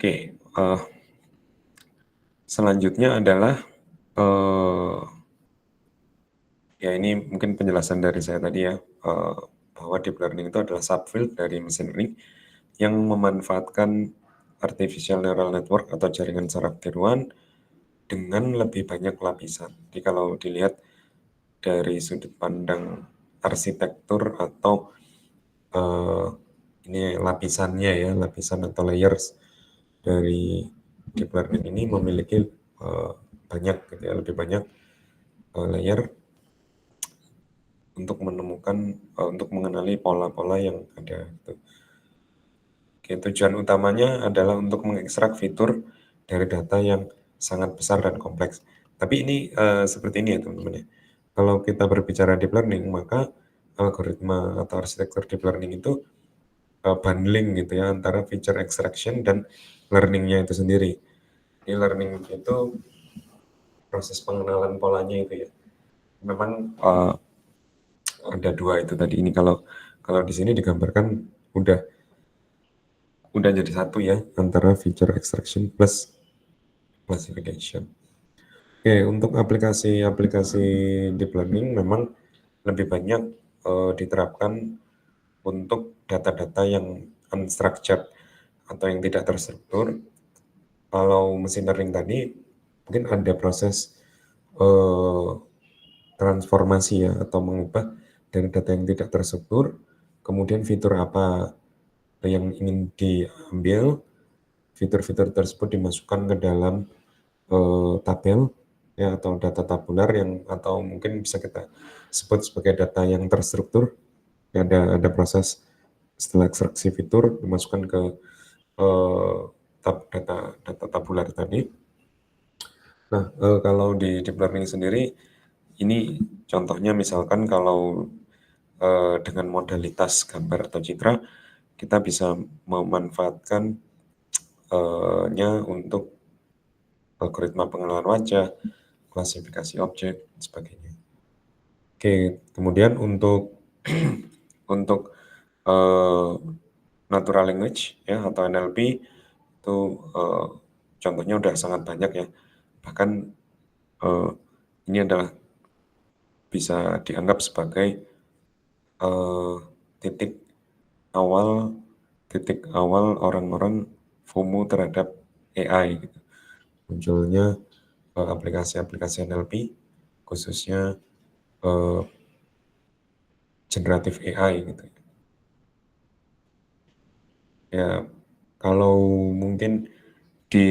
Oke, selanjutnya adalah ya ini mungkin penjelasan dari saya tadi ya, bahwa deep learning itu adalah subfield dari machine learning yang memanfaatkan artificial neural network atau jaringan saraf tiruan dengan lebih banyak lapisan. Jadi kalau dilihat dari sudut pandang arsitektur atau ini lapisannya ya, lapisan atau layers dari deep learning ini memiliki banyak gitu ya, lebih banyak layer untuk menemukan untuk mengenali pola-pola yang ada gitu. Oke, tujuan utamanya adalah untuk mengekstrak fitur dari data yang sangat besar dan kompleks. Tapi ini seperti ini ya teman-teman ya. Kalau kita berbicara deep learning, maka algoritma atau arsitektur deep learning itu bundling gitu ya antara feature extraction dan learningnya itu sendiri. Ini learning itu proses pengenalan polanya itu ya. Memang ada dua itu tadi. Ini kalau di sini digambarkan udah jadi satu ya antara feature extraction plus classification. Oke, untuk aplikasi-aplikasi deep learning memang lebih banyak diterapkan untuk data-data yang unstructured atau yang tidak terstruktur. Kalau machine learning tadi mungkin ada proses eh, transformasi ya atau mengubah dari data yang tidak terstruktur, kemudian fitur apa yang ingin diambil, fitur-fitur tersebut dimasukkan ke dalam tabel ya atau data tabular yang atau mungkin bisa kita sebut sebagai data yang terstruktur. Ya, ada proses setelah ekstraksi fitur dimasukkan ke eh, data tabular tadi. Nah, kalau di deep learning sendiri ini contohnya misalkan kalau dengan modalitas gambar atau citra kita bisa memanfaatkan nya untuk algoritma pengenalan wajah, klasifikasi objek, dan sebagainya. Oke, kemudian untuk untuk eh, natural language ya atau NLP itu contohnya udah sangat banyak ya. Bahkan eh, ini adalah bisa dianggap sebagai eh, titik awal orang-orang FOMO terhadap AI gitu. Munculnya aplikasi-aplikasi NLP khususnya eh, generatif AI gitu. Ya, kalau mungkin di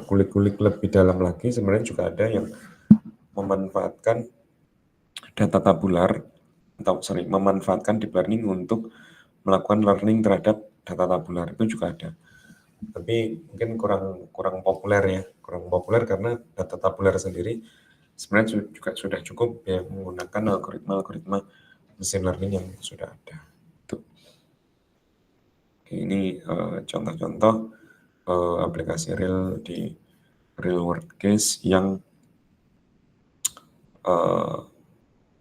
kulik-kulik lebih dalam lagi sebenarnya juga ada yang memanfaatkan data tabular atau memanfaatkan deep learning untuk melakukan learning terhadap data tabular itu juga ada. Tapi mungkin kurang kurang populer ya, kurang populer karena data tabular sendiri sebenarnya juga sudah cukup ya menggunakan algoritma-algoritma machine learning yang sudah ada. Tuh. Ini contoh-contoh aplikasi real di real world case yang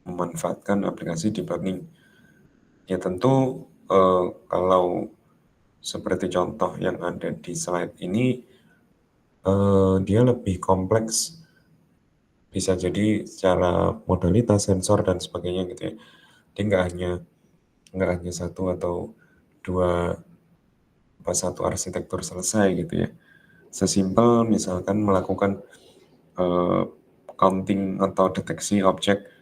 memanfaatkan aplikasi deep learning. Ya tentu kalau seperti contoh yang ada di slide ini, dia lebih kompleks. Bisa jadi secara modalitas, sensor, dan sebagainya gitu ya. Dia nggak hanya satu atau dua, satu arsitektur selesai gitu ya. Sesimpel misalkan melakukan eh, counting atau deteksi objek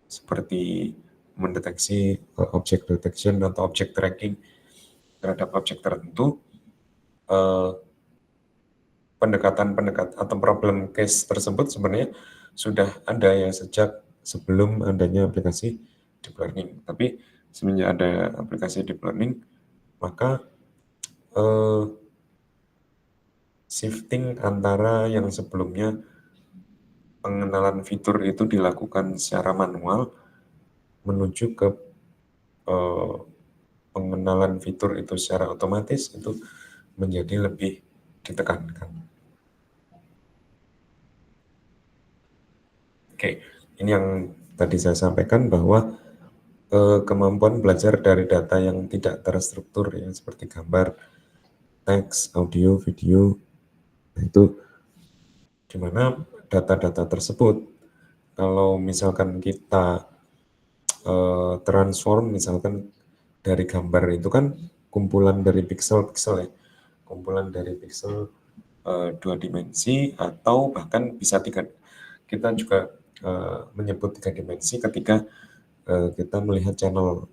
seperti mendeteksi objek detection atau objek tracking terhadap objek tertentu, eh, pendekatan-pendekatan atau problem case tersebut sebenarnya sudah ada ya sejak sebelum adanya aplikasi deep learning. Tapi semenjak ada aplikasi deep learning, maka eh, shifting antara yang sebelumnya pengenalan fitur itu dilakukan secara manual menuju ke eh, pengenalan fitur itu secara otomatis itu menjadi lebih ditekankan. Oke, ini yang tadi saya sampaikan bahwa kemampuan belajar dari data yang tidak terstruktur ya, seperti gambar, teks, audio, video. Nah, itu di mana data-data tersebut kalau misalkan kita transform misalkan dari gambar itu kan kumpulan dari pixel-pixel ya, kumpulan dari pixel dua dimensi atau bahkan bisa tiga. Kita juga menyebut tiga dimensi ketika kita melihat channel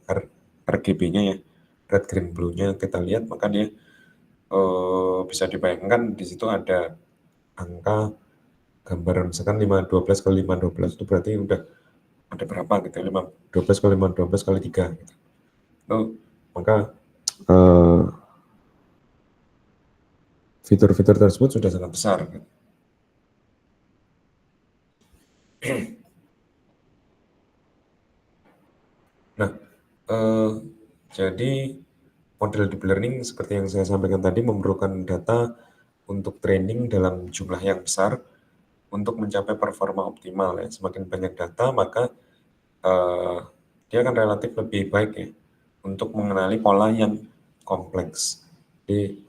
RGB-nya ya, red, green, blue-nya kita lihat, maka dia bisa dibayangkan di situ ada angka gambar misalkan 512 kali 512 itu berarti udah ada berapa gitu, 512 kali 512 kali 3 gitu. Maka eh, fitur-fitur tersebut sudah sangat besar gitu. Nah, eh, jadi model deep learning seperti yang saya sampaikan tadi memerlukan data untuk training dalam jumlah yang besar untuk mencapai performa optimal ya. Semakin banyak data maka eh, dia akan relatif lebih baik ya untuk mengenali pola yang kompleks. Jadi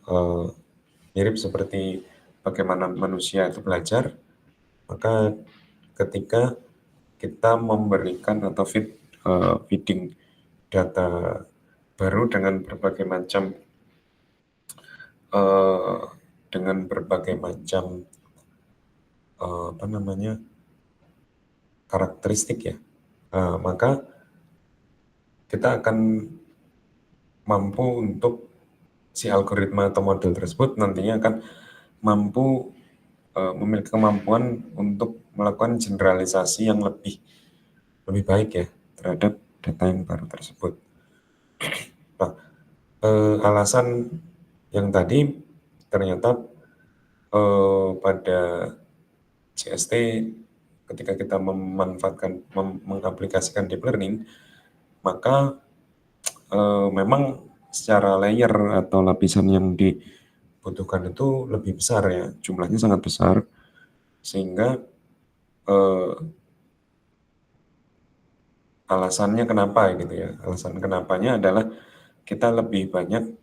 mirip seperti bagaimana manusia itu belajar, maka ketika kita memberikan atau feeding data baru eh, dengan berbagai macam apa namanya karakteristik ya, maka kita akan mampu untuk si algoritma atau model tersebut nantinya akan mampu memiliki kemampuan untuk melakukan generalisasi yang lebih baik ya terhadap data yang baru tersebut. Nah, alasan yang tadi ternyata pada CST ketika kita mengaplikasikan deep learning, maka memang secara layer atau lapisan yang dibutuhkan itu lebih besar ya, jumlahnya sangat besar, sehingga eh, alasannya kenapa gitu ya, alasan kenapanya adalah kita lebih banyak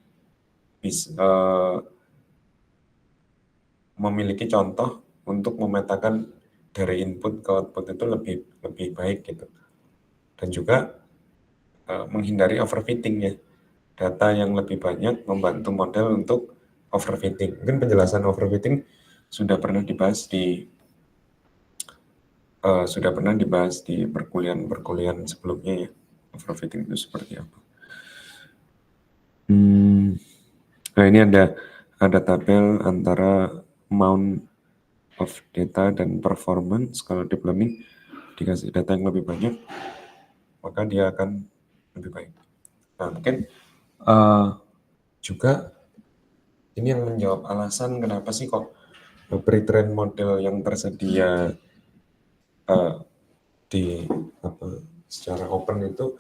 memiliki contoh untuk memetakan dari input ke output itu lebih lebih baik gitu, dan juga menghindari overfitting ya. Data yang lebih banyak membantu model untuk overfitting. Mungkin penjelasan overfitting sudah pernah dibahas di perkuliahan sebelumnya ya. Overfitting itu seperti apa? Nah, ini ada tabel antara amount of data dan performance. Kalau deep learning dikasih data yang lebih banyak, maka dia akan lebih baik. Nah, mungkin uh, juga ini yang menjawab alasan kenapa sih kok pre-train model yang tersedia uh, di apa, secara open itu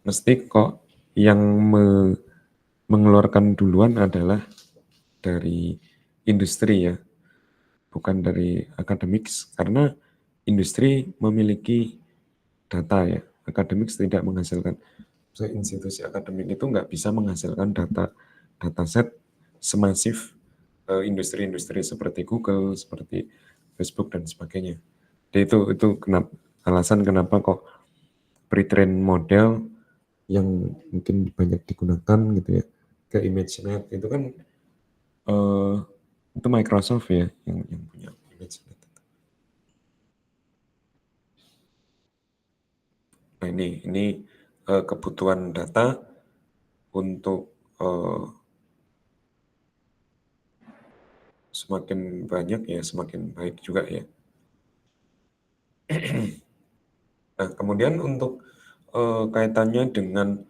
mesti kok yang mengeluarkan duluan adalah dari industri ya, bukan dari academics, karena industri memiliki data ya, academics tidak menghasilkan. So, institusi akademik itu nggak bisa menghasilkan dataset semasif industri-industri seperti Google, seperti Facebook dan sebagainya. Jadi itu alasan kenapa kok pre-train model yang mungkin banyak digunakan gitu ya, ke ImageNet itu kan eh, itu Microsoft ya yang punya ImageNet. Nah, ini kebutuhan data untuk semakin banyak ya semakin baik juga ya. Nah, kemudian untuk kaitannya dengan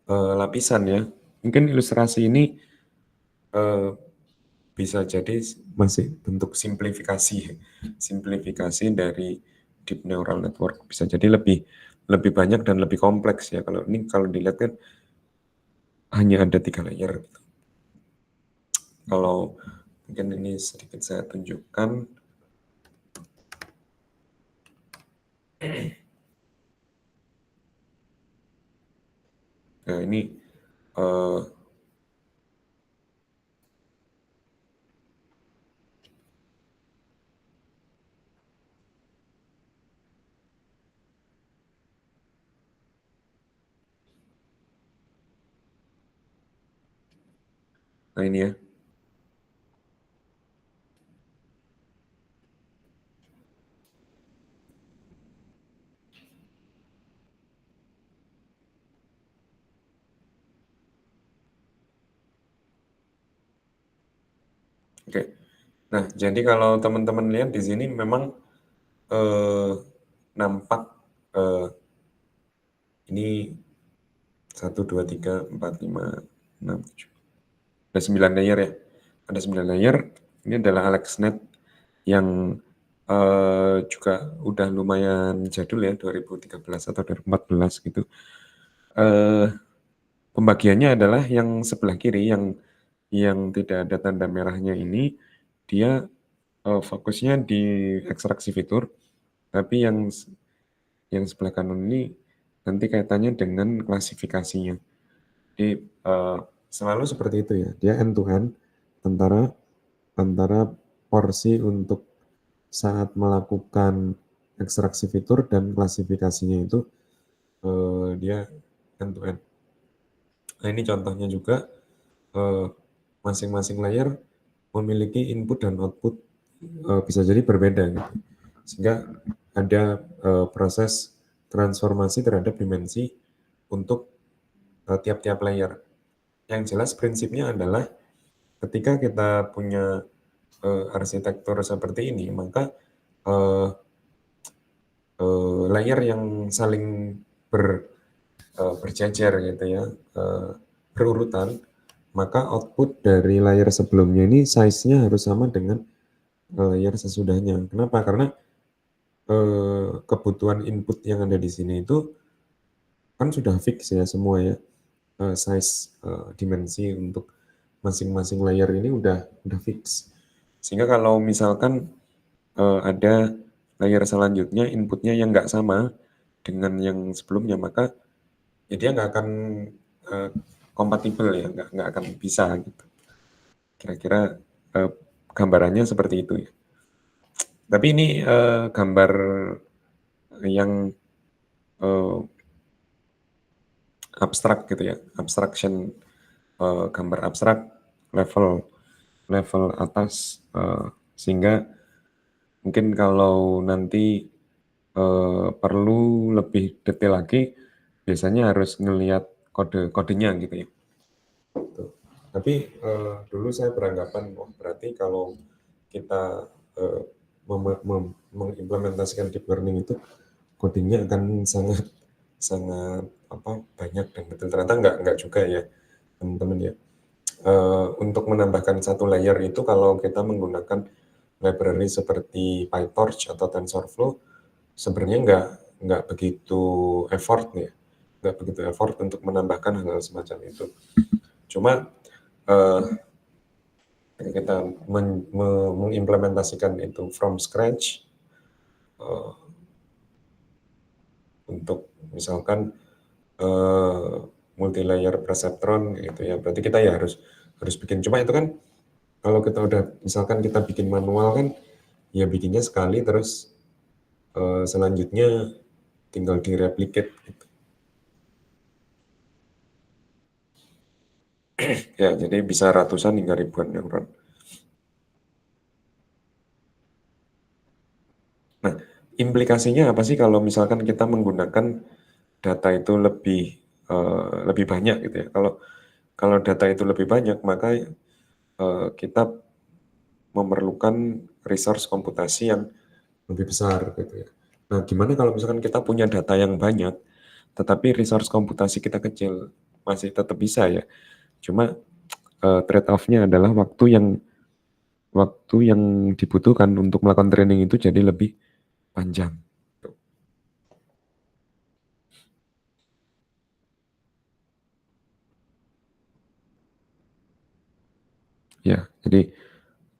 lapisan ya, mungkin ilustrasi ini eh, bisa jadi masih bentuk simplifikasi dari deep neural network. Bisa jadi lebih lebih banyak dan lebih kompleks ya. Kalau ini kalau dilihat kan hanya ada 3 layer. Gitu. Kalau mungkin ini sedikit saya tunjukkan. Nah ini uh, nah ini ya. Oke. Nah, jadi kalau teman-teman lihat di sini memang eh, nampak eh, ini 1, 2, 3, 4, 5, 6, 7. Ada 9 layer ya. Ada 9 layer. Ini adalah AlexNet yang juga udah lumayan jadul ya, 2013 atau 2014 gitu. Eh, Pembagiannya adalah yang sebelah kiri yang tidak ada tanda merahnya ini dia fokusnya di ekstraksi fitur, tapi yang sebelah kanan ini nanti kaitannya dengan klasifikasinya. Jadi selalu seperti itu ya. Dia end to end antara antara porsi untuk saat melakukan ekstraksi fitur dan klasifikasinya itu dia end to end. Nah ini contohnya juga eh, masing-masing layer memiliki input dan output bisa jadi berbeda gitu. Sehingga ada proses transformasi terhadap dimensi untuk tiap-tiap layer. Yang jelas prinsipnya adalah ketika kita punya arsitektur seperti ini, maka eh, layer yang saling ber, berjejer gitu ya, eh, berurutan, maka output dari layer sebelumnya ini size-nya harus sama dengan layer sesudahnya. Kenapa? Karena kebutuhan input yang ada di sini itu kan sudah fix ya semua ya, size dimensi untuk masing-masing layer ini udah fix. Sehingga kalau misalkan ada layer selanjutnya inputnya yang nggak sama dengan yang sebelumnya, maka ya dia nggak akan uh, kompatibel ya, nggak akan bisa gitu. Kira-kira uh, gambarannya seperti itu ya. Tapi ini gambar yang uh, abstrak gitu ya, abstraction, gambar abstrak level level atas, sehingga mungkin kalau nanti perlu lebih detail lagi, biasanya harus ngelihat kode-kodenya gitu ya. Tuh. Tapi dulu saya beranggapan, oh berarti kalau kita mengimplementasikan deep learning itu codingnya akan sangat sangat apa banyak dan betul, ternyata nggak juga ya teman-teman ya. Untuk menambahkan satu layer itu kalau kita menggunakan library seperti PyTorch atau TensorFlow sebenarnya nggak begitu effort ya, nggak begitu effort untuk menambahkan hal-hal semacam itu. Cuma eh, kita mengimplementasikan itu from scratch eh, untuk misalkan multi layer perceptron gitu ya, berarti kita ya harus harus bikin. Cuma itu kan kalau kita udah misalkan kita bikin manual kan ya bikinnya sekali terus selanjutnya tinggal direplicate gitu. Ya, jadi bisa ratusan hingga ribuan neuron. Nah, implikasinya apa sih kalau misalkan kita menggunakan data itu lebih banyak gitu ya. Kalau kalau data itu lebih banyak, maka kita memerlukan resource komputasi yang lebih besar gitu ya. Nah, gimana kalau misalkan kita punya data yang banyak, tetapi resource komputasi kita kecil, masih tetap bisa ya. Cuma trade off-nya adalah waktu yang dibutuhkan untuk melakukan training itu jadi lebih panjang. Ya, jadi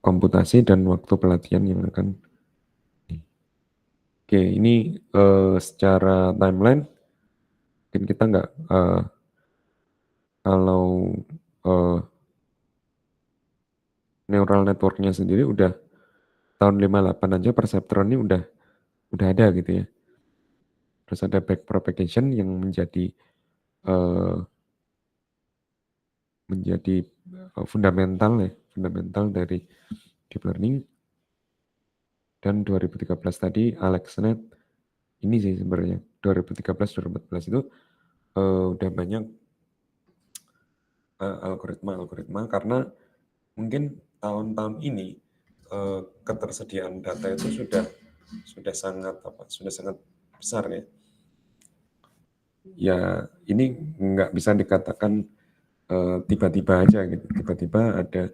komputasi dan waktu pelatihan yang akan. Oke, ini secara timeline mungkin kita nggak kalau eh, neural networknya sendiri udah tahun 58 aja perseptron ini udah ada gitu ya. Terus ada backpropagation yang eh, menjadi fundamental dari deep learning. Dan 2013 tadi AlexNet ini sih sebenarnya 2013-2014 itu udah banyak algoritma-algoritma karena mungkin tahun-tahun ini ketersediaan data itu sudah sangat besar ya. Ya ini nggak bisa dikatakan tiba-tiba aja gitu. Tiba-tiba ada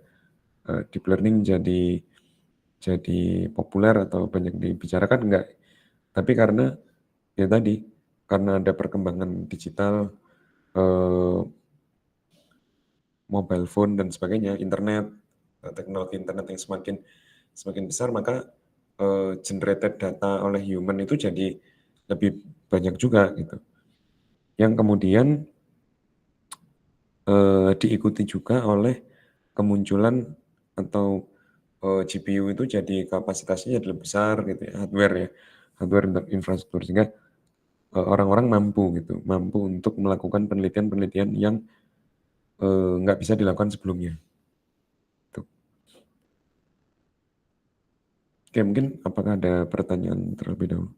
deep learning jadi populer atau banyak dibicarakan enggak. Tapi karena ya tadi karena ada perkembangan digital, eh, mobile phone dan sebagainya, internet, teknologi internet yang semakin semakin besar, maka generated data oleh human itu jadi lebih banyak juga gitu. Yang kemudian diikuti juga oleh kemunculan atau GPU itu jadi kapasitasnya jadi lebih besar gitu ya, hardware untuk infrastruktur sehingga orang-orang mampu untuk melakukan penelitian-penelitian yang nggak bisa dilakukan sebelumnya. Tuh. Oke, mungkin apakah ada pertanyaan terlebih dahulu?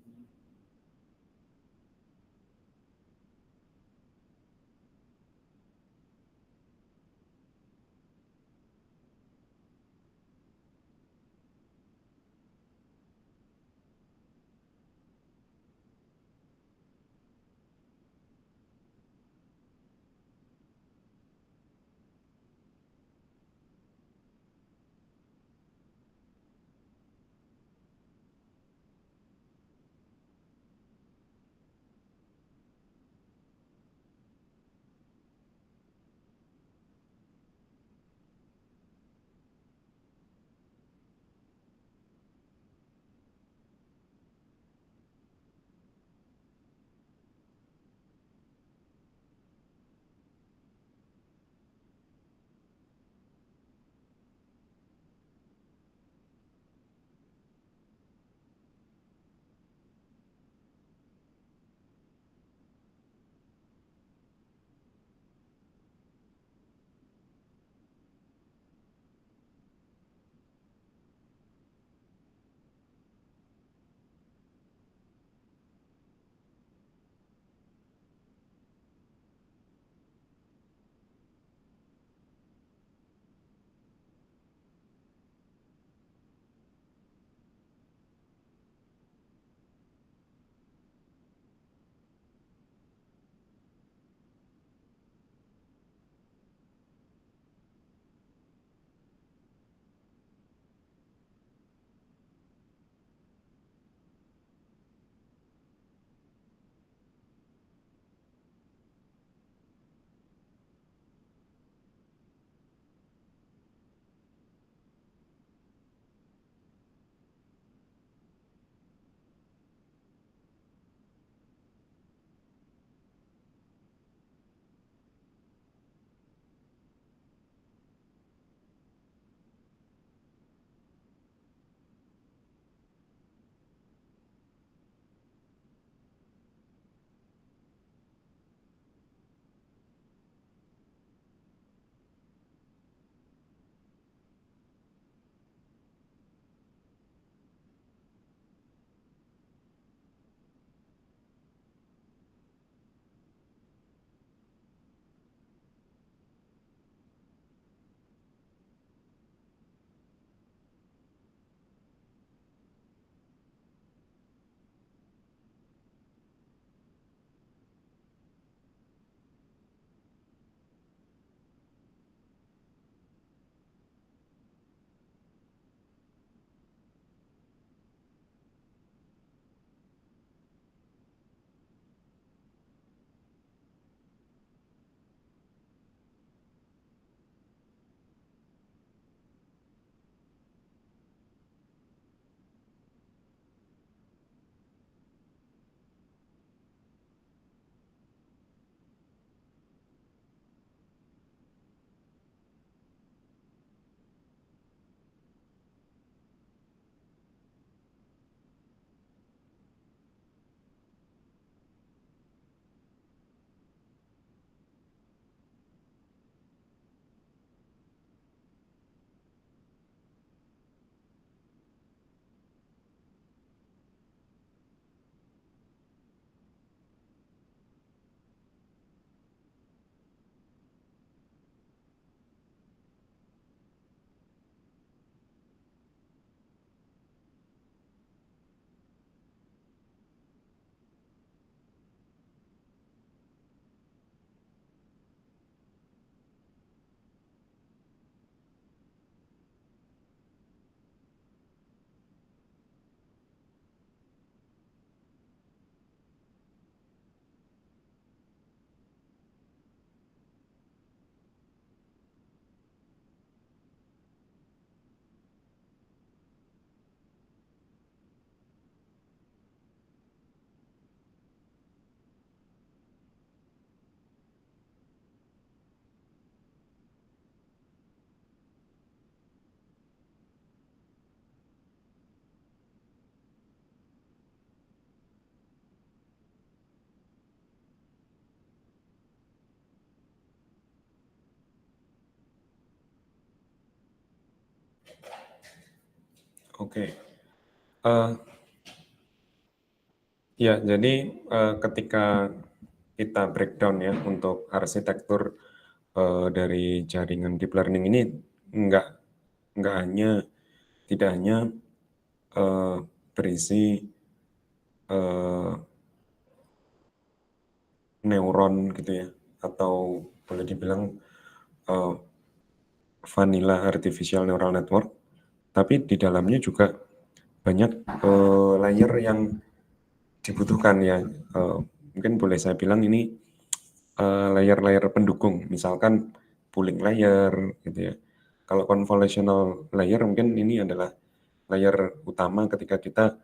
Oke. Eh, ya, jadi ketika kita breakdown ya untuk arsitektur dari jaringan deep learning ini nggak nggak hanya tidak hanya eh, berisi eh, neuron gitu ya, atau boleh dibilang eh, vanilla artificial neural network, tapi di dalamnya juga banyak layer yang dibutuhkan ya. Eh, Mungkin boleh saya bilang ini layer-layer pendukung, misalkan pooling layer gitu ya. Kalau convolutional layer mungkin ini adalah layer utama ketika kita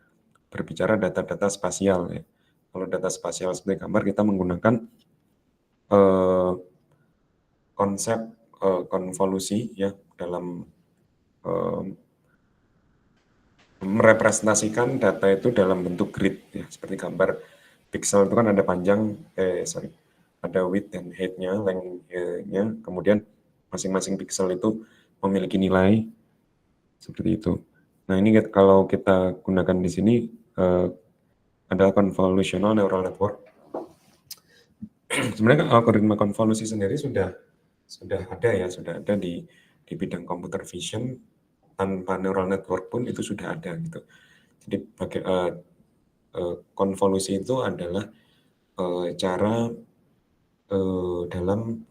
berbicara data-data spasial ya. Kalau data spasial sebagai gambar kita menggunakan eh, konsep konvolusi ya dalam eh, merepresentasikan data itu dalam bentuk grid ya, seperti gambar pixel itu kan ada panjang ada width dan height-nya, length-nya, kemudian masing-masing pixel itu memiliki nilai seperti itu. Nah, ini kalau kita gunakan di sini eh, adalah convolutional neural network. Sebenarnya algoritma konvolusi sendiri sudah ada ya, sudah ada di bidang computer vision, tanpa neural network pun itu sudah ada gitu. Jadi konvolusi itu adalah cara dalam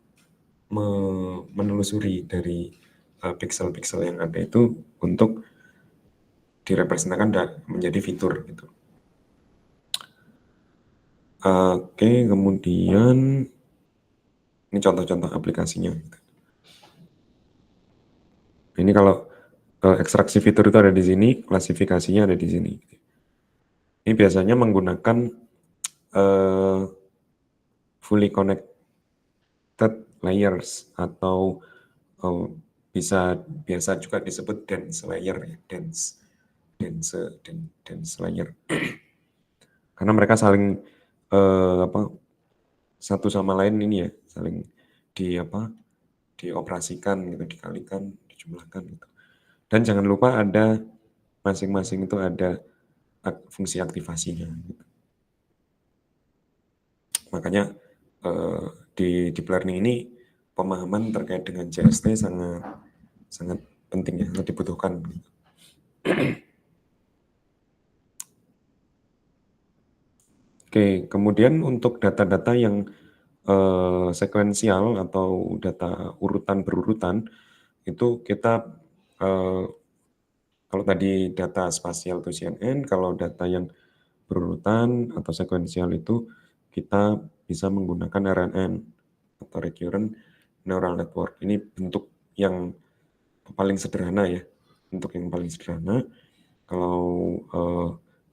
menelusuri dari pixel-pixel yang ada itu untuk direpresentasikan menjadi fitur gitu. Oke, kemudian ini contoh-contoh aplikasinya. Ini kalau ekstraksi fitur itu ada di sini, klasifikasinya ada di sini. Ini biasanya menggunakan uh, fully connected layers atau uh, biasa juga disebut dense layer ya, dense dense layer. Karena mereka saling apa satu sama lain ini ya, saling dioperasikan gitu, dikalikan, dijumlahkan gitu. Dan jangan lupa ada masing-masing itu ada fungsi aktivasinya gitu. Makanya eh, di deep learning ini pemahaman terkait dengan JST sangat sangat penting ya, sangat dibutuhkan. Oke, kemudian untuk data-data yang sekuensial atau data urutan berurutan itu kita kalau tadi data spasial itu CNN, kalau data yang berurutan atau sekuensial itu kita bisa menggunakan RNN atau Recurrent Neural Network. Ini bentuk yang paling sederhana ya, bentuk yang paling sederhana. Kalau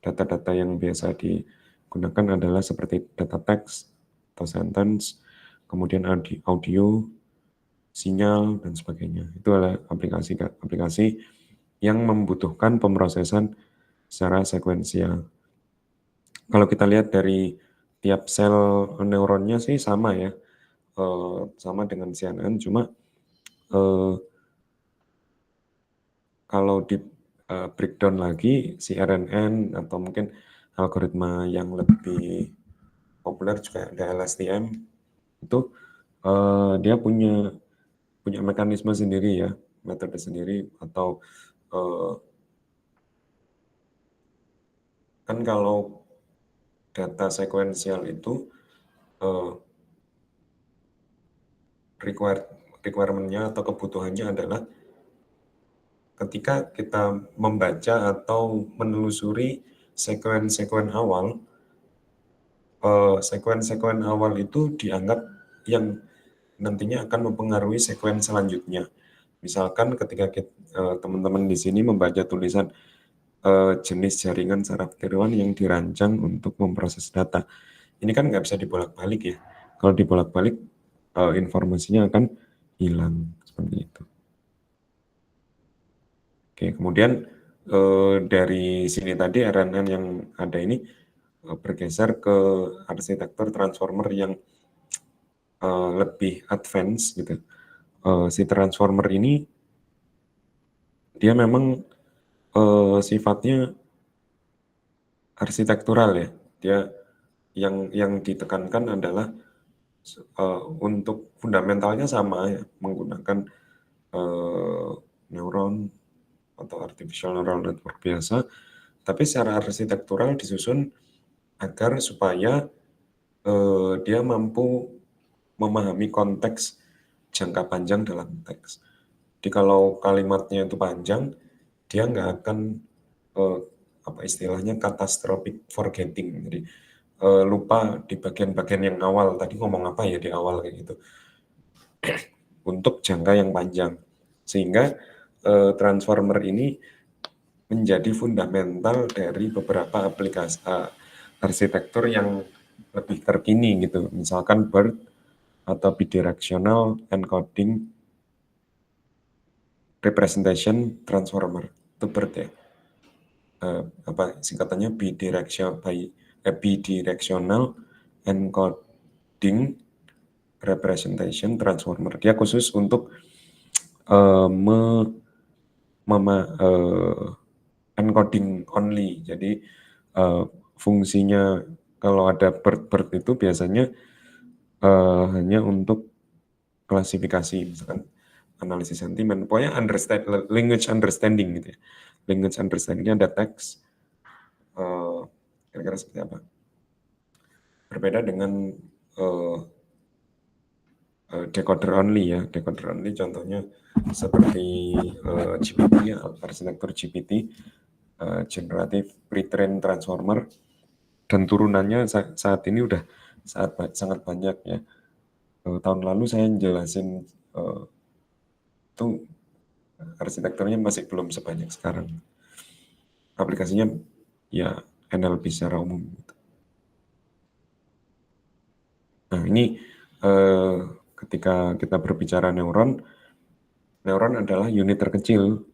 data-data yang biasa digunakan adalah seperti data teks atau sentence, kemudian audio, sinyal, dan sebagainya. Itu adalah aplikasi yang membutuhkan pemrosesan secara sekuensial. Kalau kita lihat dari tiap sel neuronnya sih sama ya, sama dengan CNN, cuma kalau di breakdown lagi si RNN atau mungkin algoritma yang lebih populer juga ada LSTM itu dia punya mekanisme sendiri ya, metode sendiri atau eh, kan kalau data sekuensial itu eh, requirementnya atau kebutuhannya adalah ketika kita membaca atau menelusuri sekuen-sekuen awal, sekuen-sekuen awal itu dianggap yang nantinya akan mempengaruhi sekuen selanjutnya. Misalkan ketika teman-teman di sini membaca tulisan jenis jaringan saraf tiruan yang dirancang untuk memproses data. Ini kan nggak bisa dibolak-balik ya. Kalau dibolak-balik, informasinya akan hilang seperti itu. Oke, kemudian dari sini tadi RNN yang ada ini bergeser ke arsitektur transformer yang lebih advance gitu. Si transformer ini dia memang sifatnya arsitektural ya. Dia yang ditekankan adalah untuk fundamentalnya sama ya, menggunakan eh, neuron atau artificial neural network biasa, tapi secara arsitektural disusun agar supaya dia mampu memahami konteks jangka panjang dalam teks. Jadi kalau kalimatnya itu panjang, dia nggak akan eh, apa istilahnya catastrophic forgetting. Jadi lupa di bagian-bagian yang awal. Tadi ngomong apa ya di awal kayak gitu. Untuk jangka yang panjang. Sehingga transformer ini menjadi fundamental dari beberapa aplikasi arsitektur yang lebih terkini gitu. Misalkan BERT atau bidirectional encoding representation transformer. Itu BERT ya. Apa singkatannya bidirectional encoding representation transformer. Dia khusus untuk eh, me, encoding only. Jadi fungsinya kalau ada BERT itu biasanya hanya untuk klasifikasi, misalkan analisis sentimen, pokoknya language understanding gitu ya. Language understandingnya ada teks, kira-kira seperti apa. Berbeda dengan uh, decoder only ya. Decoder only contohnya seperti GPT ya, arsitektur GPT, generative pre-trained transformer, dan turunannya saat ini udah sangat banyak ya. Tahun lalu saya jelasin itu arsitekturnya masih belum sebanyak sekarang. Aplikasinya ya NLP secara umum. Nah ini eh, ketika kita berbicara neuron, neuron adalah unit terkecil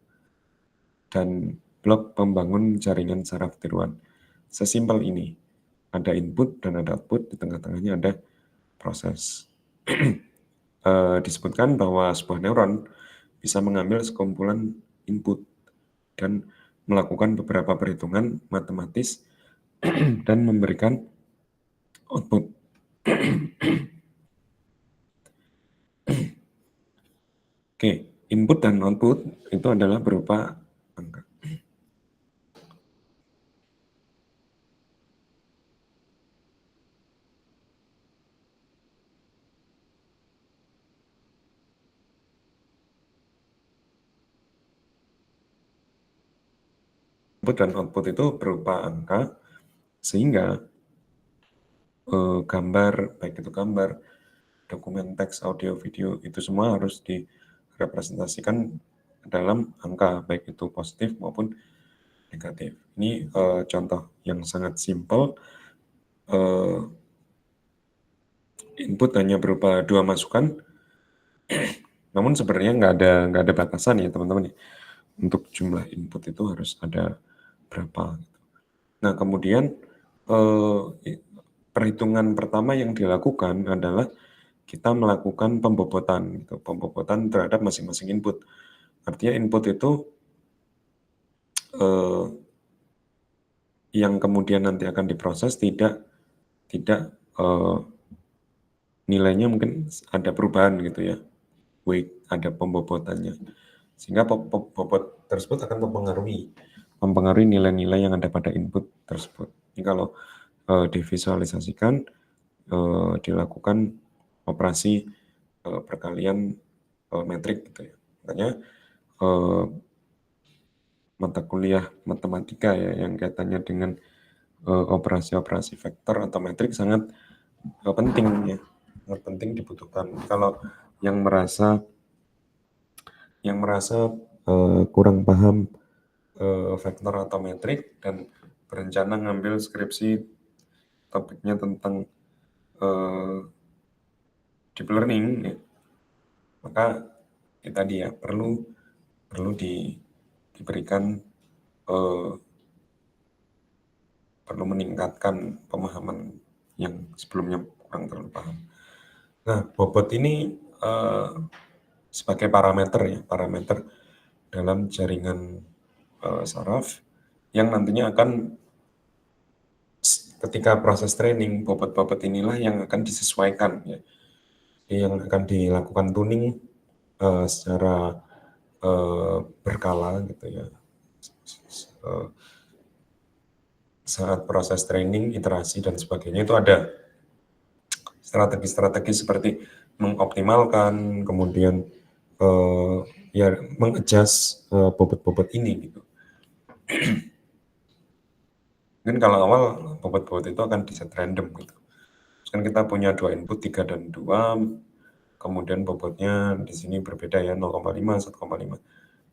dan blok pembangun jaringan saraf tiruan. Sesimpel ini, ada input dan ada output, di tengah-tengahnya ada proses. Disebutkan bahwa sebuah neuron bisa mengambil sekumpulan input dan melakukan beberapa perhitungan matematis dan memberikan output. Oke, input dan output itu adalah berupa angka. Input dan output itu berupa angka, sehingga gambar, baik itu gambar, dokumen teks, audio, video, itu semua harus direpresentasikan dalam angka, baik itu positif maupun negatif. Ini contoh yang sangat simpel. Input hanya berupa dua masukan, namun sebenarnya nggak ada batasan ya teman-teman. Untuk jumlah input itu harus ada berapa. Nah kemudian perhitungan pertama yang dilakukan adalah kita melakukan pembobotan, gitu. Pembobotan terhadap masing-masing input. Artinya input itu eh, yang kemudian nanti akan diproses tidak eh, nilainya mungkin ada perubahan gitu ya, weight, ada pembobotannya, sehingga bobot tersebut akan mempengaruhi nilai-nilai yang ada pada input tersebut. Ini kalau divisualisasikan, dilakukan operasi perkalian metrik gitu ya. Makanya mata kuliah matematika ya yang kaitannya dengan operasi-operasi vektor atau metrik sangat penting ya, sangat penting dibutuhkan. Kalau yang merasa kurang paham vektor atau metrik dan berencana ngambil skripsi topiknya tentang deep learning ya, maka ya tadi ya perlu diberikan perlu meningkatkan pemahaman yang sebelumnya kurang terlalu paham. Nah, bobot ini sebagai parameter ya, parameter dalam jaringan saraf yang nantinya akan ketika proses training bobot-bobot inilah yang akan disesuaikan ya, yang akan dilakukan tuning secara berkala gitu ya. Saat proses training, iterasi dan sebagainya itu ada strategi-strategi seperti mengoptimalkan, kemudian ya mengadjust bobot-bobot ini gitu. Mungkin kalau awal bobot-bobot itu akan di set random gitu. Terus kan kita punya 2 input 3 dan 2, kemudian bobotnya di sini berbeda ya 0,5, 1,5,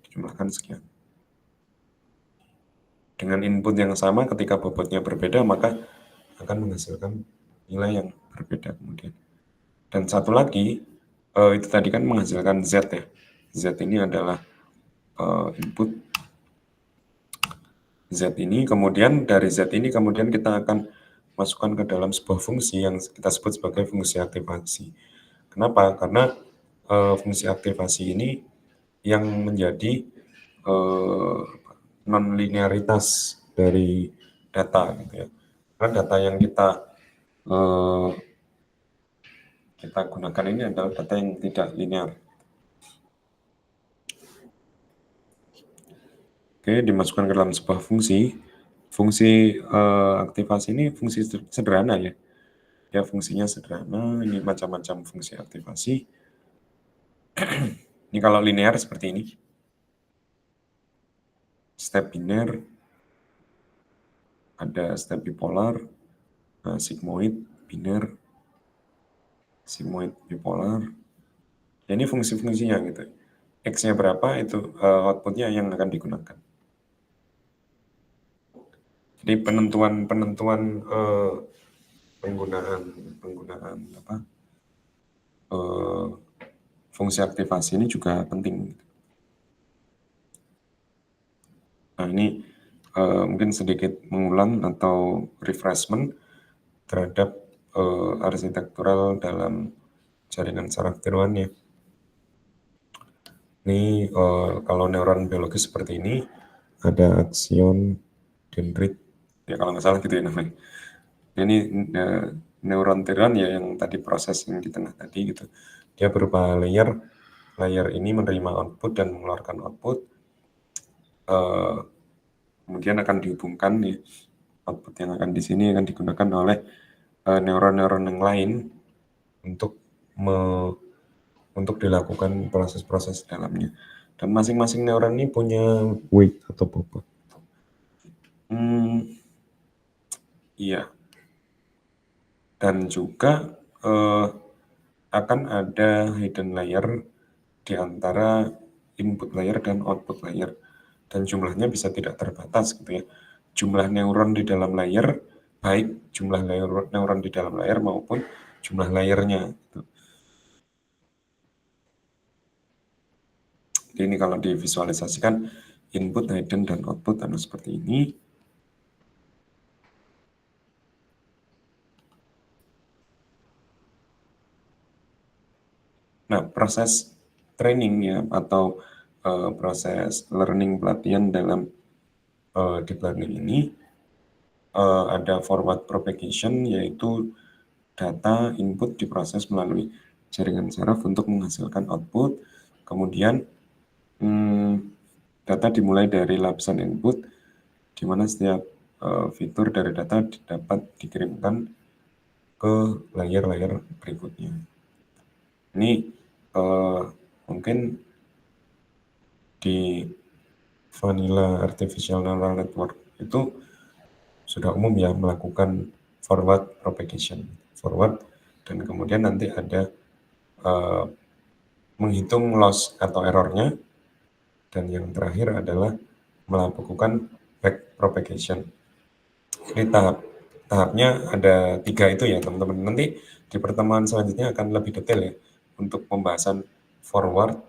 dijumlahkan sekian. Dengan input yang sama ketika bobotnya berbeda maka akan menghasilkan nilai yang berbeda kemudian. Dan satu lagi itu tadi kan menghasilkan Z ya. Z ini adalah input Z ini, kemudian dari Z ini kemudian kita akan masukkan ke dalam sebuah fungsi yang kita sebut sebagai fungsi aktivasi. Kenapa? Karena fungsi aktivasi ini yang menjadi non-linearitas dari data gitu ya. Karena data yang eh, kita gunakan ini adalah data yang tidak linear. Oke, dimasukkan ke dalam sebuah fungsi. Fungsi aktivasi ini fungsi sederhana ya. Ya, fungsinya sederhana, ini macam-macam fungsi aktivasi. Ini kalau linear seperti ini. Step biner, ada step bipolar, sigmoid, biner, sigmoid, bipolar. Ya, ini fungsi-fungsinya gitu. X-nya berapa, itu outputnya yang akan digunakan. Jadi penentuan penggunaan apa fungsi aktivasi ini juga penting. Nah, ini mungkin sedikit mengulang atau refreshment terhadap arsitektural dalam jaringan saraf tiruan ya. Ini kalau neuron biologis seperti ini ada aksion, dendrit, ya kalau nggak salah gitu ya namanya. Ini neuron tiruan ya yang tadi proses yang di tengah tadi gitu. Dia berupa layer. Layer ini menerima output dan mengeluarkan output. Kemudian akan dihubungkan nih output yang akan di sini akan digunakan oleh neuron-neuron yang lain untuk untuk dilakukan proses-proses dalamnya. Dan masing-masing neuron ini punya weight atau bobot. Iya. Dan juga akan ada hidden layer di antara input layer dan output layer. Dan jumlahnya bisa tidak terbatas gitu ya. Jumlah neuron di dalam layer, baik jumlah neuron di dalam layer maupun jumlah layernya. Gitu. Jadi ini kalau divisualisasikan input, hidden, dan output adalah seperti ini. Nah, proses training ya atau proses learning pelatihan dalam deep learning ini ada forward propagation, yaitu data input diproses melalui jaringan saraf untuk menghasilkan output. Kemudian data dimulai dari lapisan input, di mana setiap fitur dari data dapat dikirimkan ke layer-layer berikutnya. Ini mungkin di vanilla artificial neural network itu sudah umum ya melakukan forward propagation, forward, dan kemudian nanti ada menghitung loss atau errornya, dan yang terakhir adalah melakukan back propagation. Ini tahapnya ada 3 itu ya teman-teman. Nanti di pertemuan selanjutnya akan lebih detail ya untuk pembahasan forward.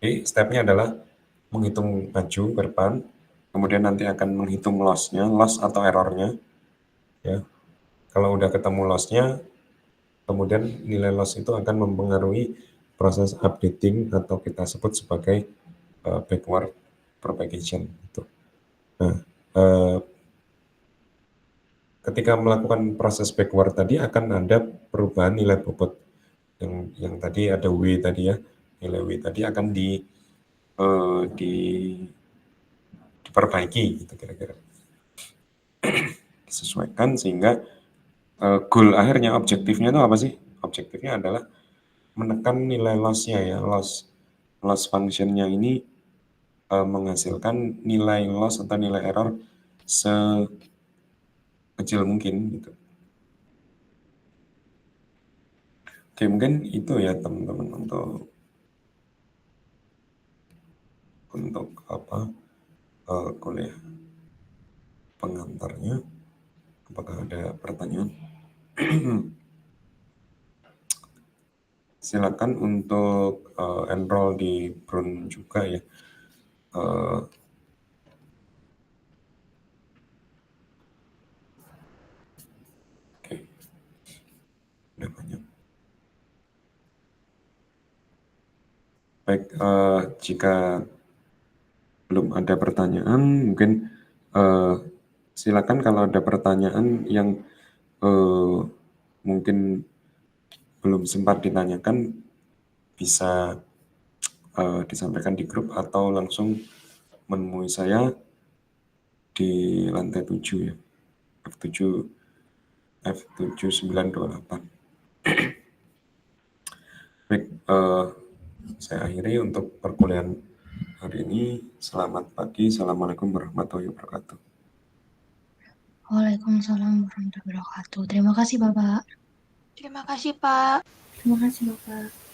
Jadi stepnya adalah menghitung maju ke depan, kemudian nanti akan menghitung loss-nya, loss atau errornya. Ya, kalau udah ketemu loss-nya, kemudian nilai loss itu akan mempengaruhi proses updating atau kita sebut sebagai backward propagation gitu. Nah, ketika melakukan proses backward tadi akan ada perubahan nilai bobot yang tadi ada W tadi ya, nilai W tadi akan diperbaiki gitu kira-kira, disesuaikan sehingga goal akhirnya, objektifnya itu apa sih? Objektifnya adalah menekan nilai loss-nya ya, loss function-nya ini menghasilkan nilai loss atau nilai error sekecil mungkin gitu. Oke, mungkin itu ya teman-teman untuk apa kuliah pengantarnya. Apakah ada pertanyaan? Silakan untuk enroll di Brown juga ya. Oke, udah banyak. Baik, jika belum ada pertanyaan, mungkin silakan kalau ada pertanyaan yang mungkin belum sempat ditanyakan, bisa disampaikan di grup atau langsung menemui saya di lantai 7 ya, F7 F7928. Baik, saya akhiri untuk perkuliahan hari ini. Selamat pagi, Assalamualaikum warahmatullahi wabarakatuh. Waalaikumsalam warahmatullahi wabarakatuh. Terima kasih, Bapak. Terima kasih, Pak. Terima kasih, Bapak.